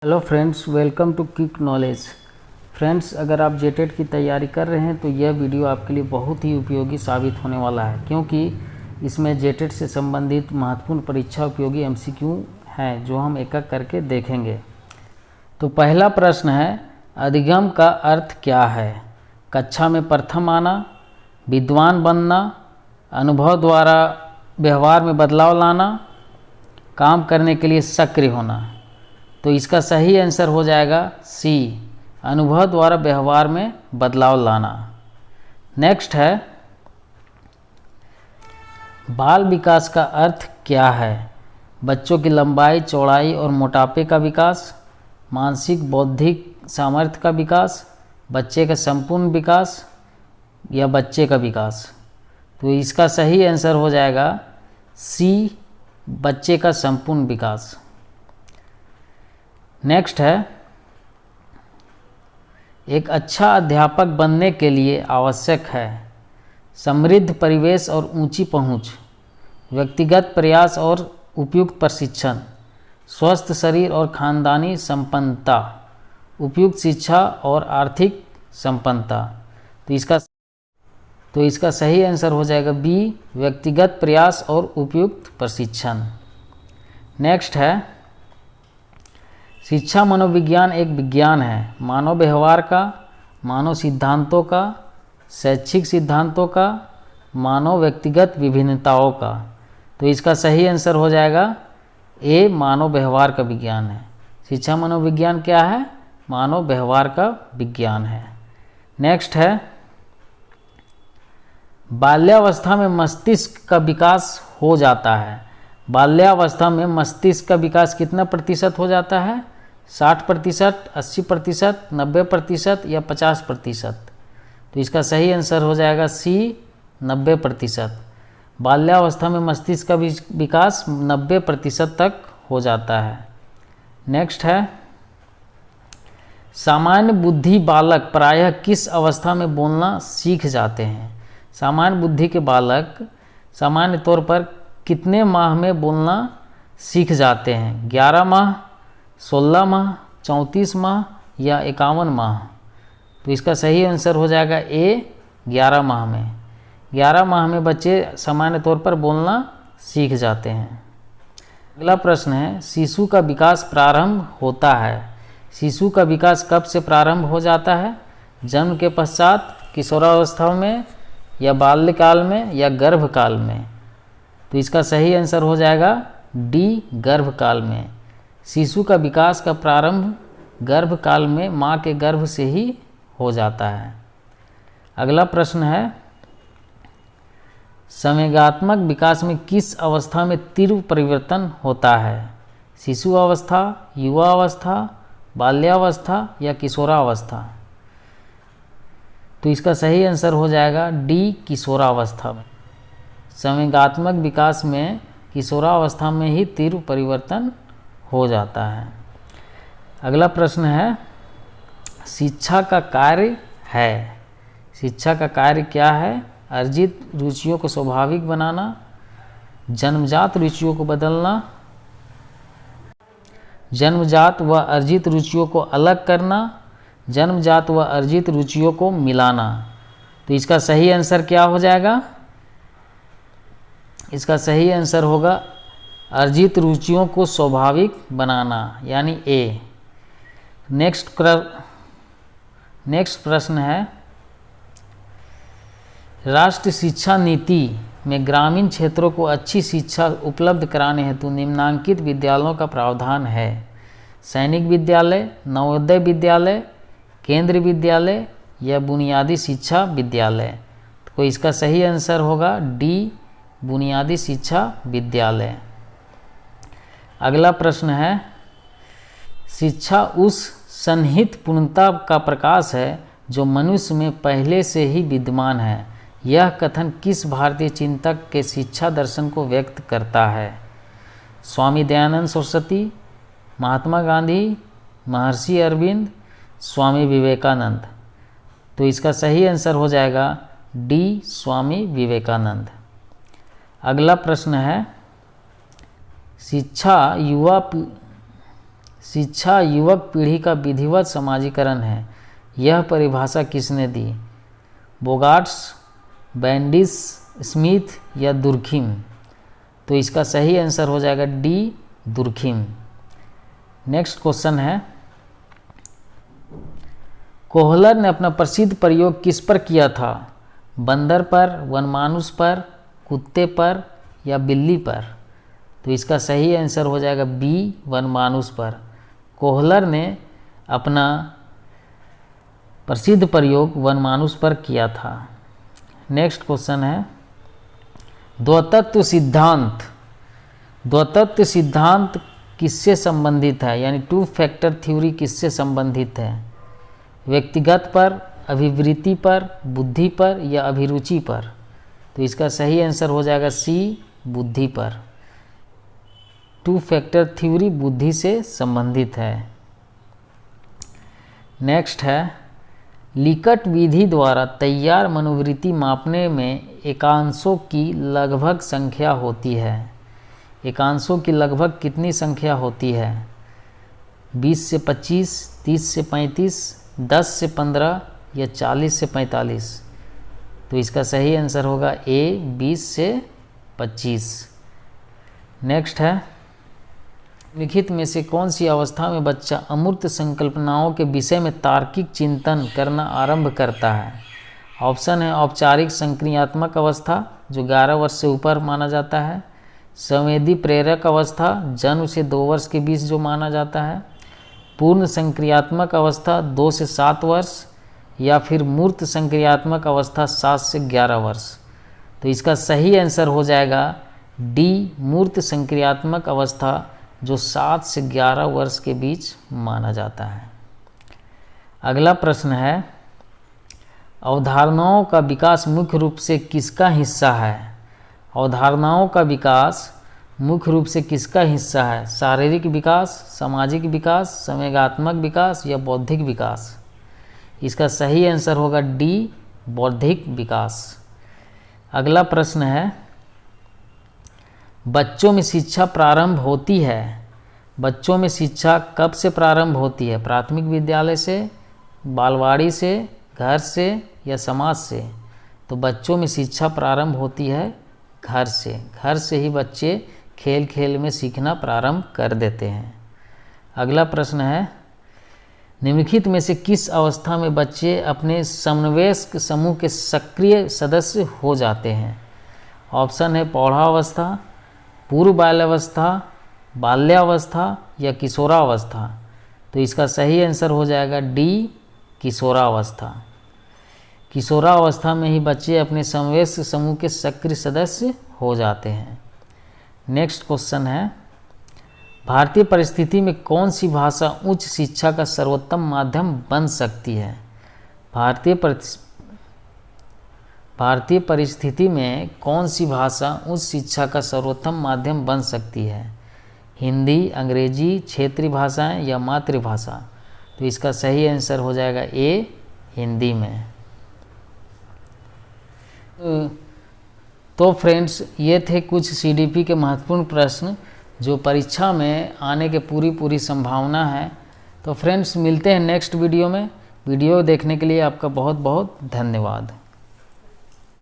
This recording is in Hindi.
Hello friends, welcome to quick knowledge. Friends, अगर आप जेटेट की तैयारी कर रहे हैं तो यह वीडियो आपके लिए बहुत ही उपयोगी साबित होने वाला है, क्योंकि इसमें जेटेट से संबंधित महत्वपूर्ण परीक्षा उपयोगी एमसीक्यू हैं जो हम एक एक करके देखेंगे। तो पहला प्रश्न है, अधिगम का अर्थ क्या है? कक्षा में प्रथम आना, विद्वान बनना, अनुभव द्वारा व्यवहार में बदलाव लाना, काम करने के लिए सक्रिय होना। तो इसका सही आंसर हो जाएगा सी, अनुभव द्वारा व्यवहार में बदलाव लाना। नेक्स्ट है, बाल विकास का अर्थ क्या है? बच्चों की लंबाई, चौड़ाई और मोटापे का विकास, मानसिक बौद्धिक सामर्थ्य का विकास, बच्चे का संपूर्ण विकास या बच्चे का विकास। तो इसका सही आंसर हो जाएगा सी, बच्चे का संपूर्ण विकास। नेक्स्ट है, एक अच्छा अध्यापक बनने के लिए आवश्यक है समृद्ध परिवेश और ऊंची पहुंच, व्यक्तिगत प्रयास और उपयुक्त प्रशिक्षण, स्वस्थ शरीर और खानदानी संपन्नता, उपयुक्त शिक्षा और आर्थिक संपन्नता। तो इसका सही आंसर हो जाएगा बी, व्यक्तिगत प्रयास और उपयुक्त प्रशिक्षण। नेक्स्ट है, शिक्षा मनोविज्ञान एक विज्ञान है मानव व्यवहार का, मानव सिद्धांतों का, शैक्षिक सिद्धांतों का, मानव व्यक्तिगत विभिन्नताओं का। तो इसका सही आंसर हो जाएगा ए, मानव व्यवहार का विज्ञान है। शिक्षा मनोविज्ञान क्या है? मानव व्यवहार का विज्ञान है। नेक्स्ट है, बाल्यावस्था में मस्तिष्क का विकास हो जाता है। बाल्यावस्था में मस्तिष्क का विकास कितना प्रतिशत हो जाता है? 60%, 80%, 90% या 50%? तो इसका सही आंसर हो जाएगा सी, 90%। बाल्यावस्था में मस्तिष्क का विकास 90% तक हो जाता है। नेक्स्ट है, सामान्य बुद्धि बालक प्रायः किस अवस्था में बोलना सीख जाते हैं? सामान्य बुद्धि के बालक सामान्य तौर पर कितने माह में बोलना सीख जाते हैं? 11 माह, 16 माह, 34 माह या 51 माह? तो इसका सही आंसर हो जाएगा ए, 11 माह में। 11 माह में बच्चे सामान्य तौर पर बोलना सीख जाते हैं। अगला प्रश्न है, शिशु का विकास प्रारंभ होता है। शिशु का विकास कब से प्रारंभ हो जाता है? जन्म के पश्चात, किशोरावस्था में या बाल्यकाल में या गर्भकाल में? तो इसका सही आंसर हो जाएगा डी, गर्भकाल में। शिशु का विकास का प्रारंभ गर्भकाल में माँ के गर्भ से ही हो जाता है। अगला प्रश्न है, संवेगात्मक विकास में किस अवस्था में तीव्र परिवर्तन होता है? शिशु अवस्था, युवा अवस्था, बाल्यावस्था या किशोरावस्था? तो इसका सही आंसर हो जाएगा डी, किशोरावस्था में। संवेगात्मक विकास में किशोरावस्था में ही तीव्र परिवर्तन हो जाता है। अगला प्रश्न है, शिक्षा का कार्य है। शिक्षा का कार्य क्या है? अर्जित रुचियों को स्वाभाविक बनाना, जन्मजात रुचियों को बदलना, जन्मजात व अर्जित रुचियों को अलग करना, जन्मजात व अर्जित रुचियों को मिलाना। तो इसका सही आंसर क्या हो जाएगा? इसका सही आंसर होगा अर्जित रुचियों को स्वाभाविक बनाना, यानी ए। नेक्स्ट प्रश्न है, राष्ट्रीय शिक्षा नीति में ग्रामीण क्षेत्रों को अच्छी शिक्षा उपलब्ध कराने हेतु निम्नांकित विद्यालयों का प्रावधान है। सैनिक विद्यालय, नवोदय विद्यालय, केंद्रीय विद्यालय या बुनियादी शिक्षा विद्यालय? तो इसका सही आंसर होगा डी, बुनियादी शिक्षा विद्यालय। अगला प्रश्न है, शिक्षा उस सन्निहित पूर्णता का प्रकाश है जो मनुष्य में पहले से ही विद्यमान है। यह कथन किस भारतीय चिंतक के शिक्षा दर्शन को व्यक्त करता है? स्वामी दयानंद सरस्वती, महात्मा गांधी, महर्षि अरविंद, स्वामी विवेकानंद? तो इसका सही आंसर हो जाएगा डी, स्वामी विवेकानंद। अगला प्रश्न है, शिक्षा युवक पीढ़ी का विधिवत समाजीकरण है। यह परिभाषा किसने दी? बोगार्ट्स, बैंडिस, स्मिथ या दुर्खिम? तो इसका सही आंसर हो जाएगा डी, दुर्खिम। नेक्स्ट क्वेश्चन है, कोहलर ने अपना प्रसिद्ध प्रयोग किस पर किया था? बंदर पर, वनमानुष पर, कुत्ते पर या बिल्ली पर? तो इसका सही आंसर हो जाएगा बी, वनमानुष पर। कोहलर ने अपना प्रसिद्ध प्रयोग वनमानुष पर किया था। नेक्स्ट क्वेश्चन है, द्वैतत्व सिद्धांत। द्वैतत्व सिद्धांत किससे संबंधित है, यानी टू फैक्टर थ्योरी किससे संबंधित है? व्यक्तिगत पर, अभिवृत्ति पर, बुद्धि पर या अभिरुचि पर? तो इसका सही आंसर हो जाएगा सी, बुद्धि पर। टू फैक्टर थ्योरी बुद्धि से संबंधित है। नेक्स्ट है, लिकट विधि द्वारा तैयार मनोवृत्ति मापने में एकांशों की लगभग संख्या होती है। एकांशों की लगभग कितनी संख्या होती है? 20 से 25, 30 से 35, 10 से 15 या 40 से 45? तो इसका सही आंसर होगा ए, 20 से 25। नेक्स्ट है, लिखित में से कौन सी अवस्था में बच्चा अमूर्त संकल्पनाओं के विषय में तार्किक चिंतन करना आरंभ करता है? ऑप्शन है औपचारिक संक्रियात्मक अवस्था, जो 11 वर्ष से ऊपर माना जाता है। संवेदी प्रेरक अवस्था, जन्म से 2 वर्ष के बीच जो माना जाता है। पूर्ण संक्रियात्मक अवस्था 2 से 7 वर्ष, या फिर मूर्त संक्रियात्मक अवस्था 7 से 11 वर्ष? तो इसका सही आंसर हो जाएगा डी, मूर्त संक्रियात्मक अवस्था, जो 7 से 11 वर्ष के बीच माना जाता है। अगला प्रश्न है, अवधारणाओं का विकास मुख्य रूप से किसका हिस्सा है? अवधारणाओं का विकास मुख्य रूप से किसका हिस्सा है? शारीरिक विकास, सामाजिक विकास, संवेगात्मक विकास या बौद्धिक विकास? इसका सही आंसर होगा डी, बौद्धिक विकास। अगला प्रश्न है, बच्चों में शिक्षा प्रारंभ होती है। बच्चों में शिक्षा कब से प्रारंभ होती है? प्राथमिक विद्यालय से, बालवाड़ी से, घर से या समाज से? तो बच्चों में शिक्षा प्रारंभ होती है घर से। घर से ही बच्चे खेल खेल में सीखना प्रारंभ कर देते हैं। अगला प्रश्न है, निम्नलिखित में से किस अवस्था में बच्चे अपने समवयस्क समूह के सक्रिय सदस्य हो जाते हैं? ऑप्शन है प्रौढ़ावस्था, पूर्व बाल्यावस्था, बाल्यावस्था या किशोरावस्था? तो इसका सही आंसर हो जाएगा डी, किशोरावस्था। किशोरावस्था में ही बच्चे अपने समवयस्क समूह के सक्रिय सदस्य हो जाते हैं। नेक्स्ट क्वेश्चन है, भारतीय परिस्थिति में कौन सी भाषा उच्च शिक्षा का सर्वोत्तम माध्यम बन सकती है? भारतीय परिस्थिति में कौन सी भाषा उच्च शिक्षा का सर्वोत्तम माध्यम बन सकती है? हिंदी, अंग्रेजी, क्षेत्रीय भाषाएं या मातृभाषा? तो इसका सही आंसर हो जाएगा ए, हिंदी में। तो फ्रेंड्स, ये थे कुछ सीडीपी के महत्वपूर्ण प्रश्न जो परीक्षा में आने के पूरी संभावना है। तो फ्रेंड्स, मिलते हैं नेक्स्ट वीडियो में। वीडियो देखने के लिए आपका बहुत बहुत धन्यवाद।